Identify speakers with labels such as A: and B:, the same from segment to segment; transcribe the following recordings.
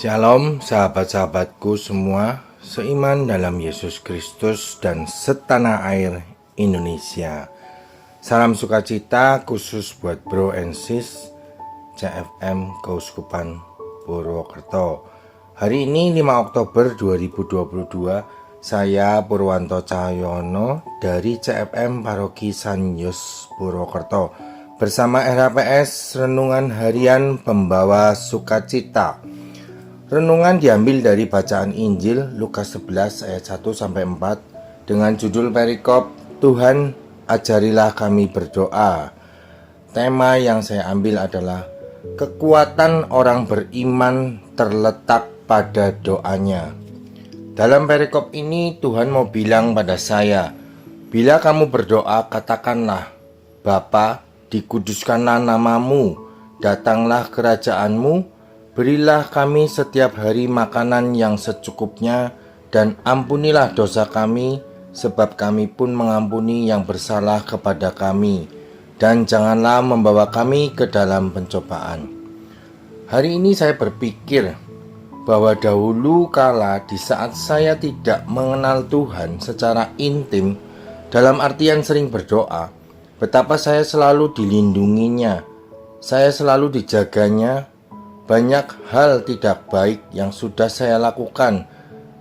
A: Shalom sahabat-sahabatku semua, seiman dalam Yesus Kristus dan setanah air Indonesia. Salam sukacita khusus buat Bro and Sis CFM Keuskupan Purwokerto. Hari ini 5 Oktober 2022, saya Purwanto Cahyono dari CFM Paroki San Yos Purwokerto bersama RHPS Renungan Harian Pembawa Sukacita. Renungan diambil dari bacaan Injil Lukas 11 ayat 1-4 dengan judul perikop Tuhan ajarilah kami berdoa. Tema yang saya ambil adalah kekuatan orang beriman terletak pada doanya. Dalam perikop ini Tuhan mau bilang pada saya, bila kamu berdoa katakanlah, Bapa, dikuduskanlah namamu, datanglah kerajaanmu, berilah kami setiap hari makanan yang secukupnya, dan ampunilah dosa kami, sebab kami pun mengampuni yang bersalah kepada kami. Dan janganlah membawa kami ke dalam pencobaan. Hari ini saya berpikir bahwa dahulu kala di saat saya tidak mengenal Tuhan secara intim, dalam artian sering berdoa, betapa saya selalu dilindunginya, saya selalu dijaganya. Banyak hal tidak baik yang sudah saya lakukan,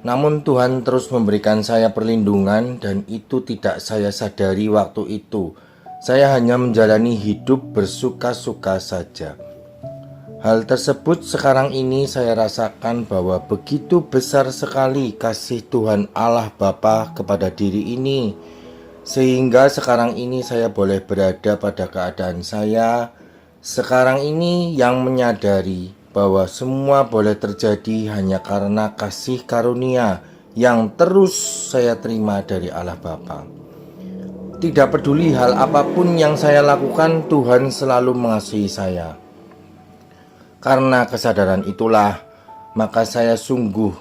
A: namun Tuhan terus memberikan saya perlindungan dan itu tidak saya sadari waktu itu. Saya hanya menjalani hidup bersuka-suka saja. Hal tersebut sekarang ini saya rasakan bahwa begitu besar sekali kasih Tuhan Allah Bapa kepada diri ini, sehingga sekarang ini saya boleh berada pada keadaan saya sekarang ini yang menyadari bahwa semua boleh terjadi hanya karena kasih karunia yang terus saya terima dari Allah Bapa. Tidak peduli hal apapun yang saya lakukan, Tuhan selalu mengasihi saya. Karena kesadaran itulah, maka saya sungguh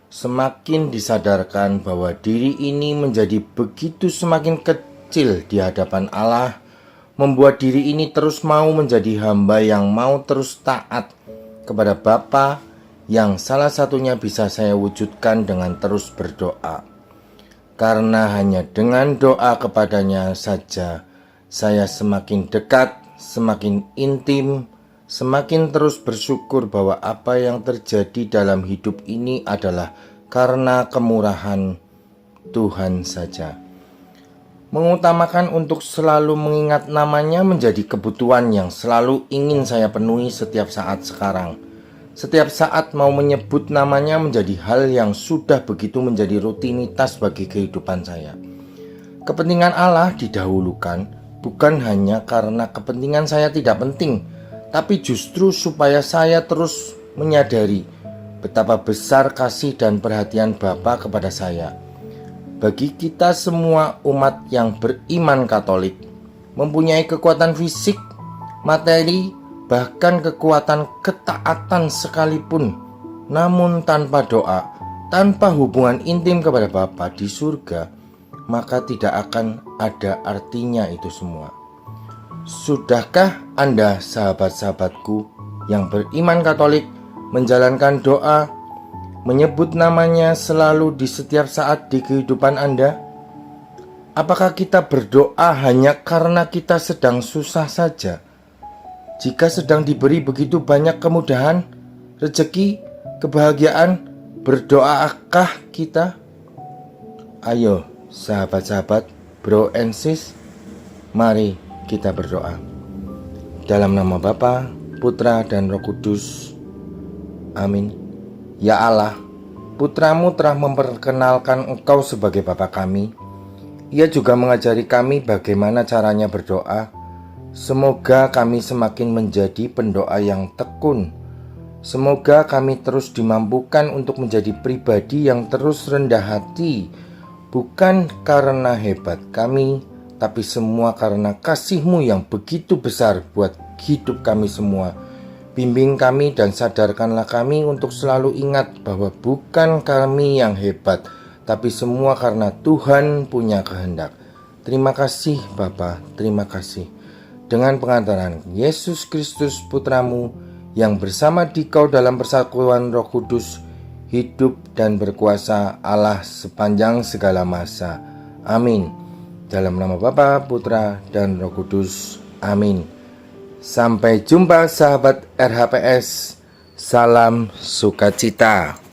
A: semakin disadarkan bahwa diri ini menjadi begitu semakin kecil di hadapan Allah, membuat diri ini terus mau menjadi hamba yang mau terus taat kepada Bapa, yang salah satunya bisa saya wujudkan dengan terus berdoa. Karena hanya dengan doa kepadanya saja, saya semakin dekat, semakin intim, semakin terus bersyukur bahwa apa yang terjadi dalam hidup ini adalah karena kemurahan Tuhan saja. Mengutamakan untuk selalu mengingat namanya menjadi kebutuhan yang selalu ingin saya penuhi setiap saat sekarang. Setiap saat mau menyebut namanya menjadi hal yang sudah begitu menjadi rutinitas bagi kehidupan saya. Kepentingan Allah didahulukan bukan hanya karena kepentingan saya tidak penting, tapi justru supaya saya terus menyadari betapa besar kasih dan perhatian Bapa kepada saya. Bagi kita semua umat yang beriman Katolik, mempunyai kekuatan fisik, materi, bahkan kekuatan ketaatan sekalipun, namun tanpa doa, tanpa hubungan intim kepada Bapa di surga, maka tidak akan ada artinya itu semua. Sudahkah Anda, sahabat-sahabatku yang beriman Katolik, menjalankan doa, menyebut namanya selalu di setiap saat di kehidupan Anda? Apakah kita berdoa hanya karena kita sedang susah saja? Jika sedang diberi begitu banyak kemudahan, rezeki, kebahagiaan, berdoakah kita? Ayo sahabat-sahabat, Bro and Sis, mari kita berdoa. Dalam nama Bapa, Putra dan Roh Kudus. Amin. Ya Allah, Putramu telah memperkenalkan Engkau sebagai Bapa kami. Ia juga mengajari kami bagaimana caranya berdoa. Semoga kami semakin menjadi pendoa yang tekun. Semoga kami terus dimampukan untuk menjadi pribadi yang terus rendah hati, bukan karena hebat kami, tapi semua karena kasih-Mu yang begitu besar buat hidup kami semua. Bimbing kami dan sadarkanlah kami untuk selalu ingat bahwa bukan kami yang hebat, tapi semua karena Tuhan punya kehendak. Terima kasih Bapa, terima kasih. Dengan pengantaran Yesus Kristus Putramu yang bersama dikau dalam persatuan Roh Kudus, hidup dan berkuasa Allah sepanjang segala masa. Amin. Dalam nama Bapa, Putra, dan Roh Kudus. Amin. Sampai jumpa sahabat RHPS. Salam sukacita.